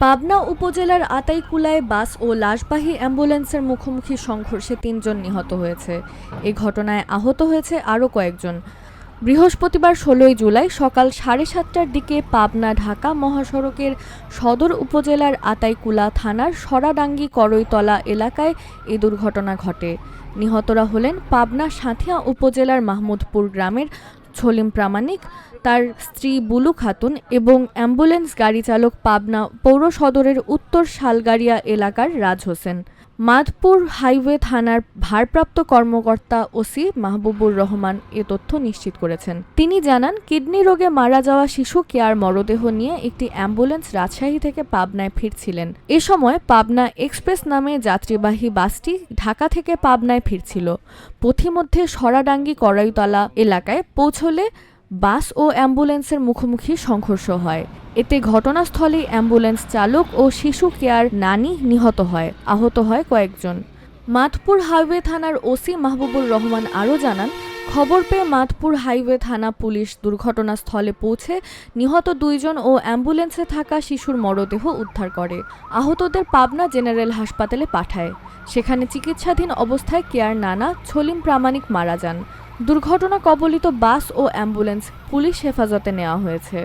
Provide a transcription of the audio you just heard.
পাবনা উপজেলার আতাইকুলায় বাস ও লাশবাহী অ্যাম্বুলেন্সের মুখোমুখি সংঘর্ষে ৩ জন নিহত হয়েছে। এ ঘটনায় আহত হয়েছে আরও কয়েকজন। বৃহস্পতিবার ১৬ জুলাই সকাল ৭:৩০টার দিকে পাবনা ঢাকা মহাসড়কের সদর উপজেলার আতাইকুলা থানার সরাডাঙ্গি করইতলা এলাকায় এ দুর্ঘটনা ঘটে। নিহতরা হলেন পাবনা সাঁথিয়া উপজেলার মাহমুদপুর গ্রামের ছলিম প্রামাণিক, তার স্ত্রী বুলু খাতুন এবং অ্যাম্বুলেন্স গাড়ি চালক পাবনা পৌর সদরের উত্তর শালগাড়িয়া এলাকার রাজ হোসেন। মাধপুর হাইওয়ে থানার ভারপ্রাপ্ত কর্মকর্তা ওসি মাহবুবুর রহমান এ তথ্য নিশ্চিত করেছেন। তিনি জানান, কিডনি রোগে মারা যাওয়া শিশু কেয়ার মরদেহ নিয়ে একটি অ্যাম্বুলেন্স রাজশাহী থেকে পাবনায় ফিরছিলেন। এ সময় পাবনা এক্সপ্রেস নামে যাত্রীবাহী বাসটি ঢাকা থেকে পাবনায় ফিরছিল। পথিমধ্যে সরাডাঙ্গি করইতলা এলাকায় পৌঁছলে বাস ও অ্যাম্বুলেন্সের মুখোমুখি সংঘর্ষ হয়। এতে ঘটনাস্থলেই অ্যাম্বুলেন্স চালক ও শিশু কেয়ার নানি নিহত হয়, আহত হয় কয়েকজন। মাধপুর হাইওয়ে থানার ওসি মাহবুবুর রহমান আরও জানান, খবর পেয়ে মাধপুর হাইওয়ে থানা পুলিশ দুর্ঘটনাস্থলে পৌঁছে নিহত ২ জন ও অ্যাম্বুলেন্সে থাকা শিশুর মরদেহ উদ্ধার করে। আহতদের পাবনা জেনারেল হাসপাতালে পাঠায়। সেখানে চিকিৎসাধীন অবস্থায় কেয়ার নানা ছলিম প্রামাণিক মারা যান। দুর্ঘটনা কবলিত বাস ও অ্যাম্বুলেন্স পুলিশ হেফাজতে নেওয়া হয়েছে।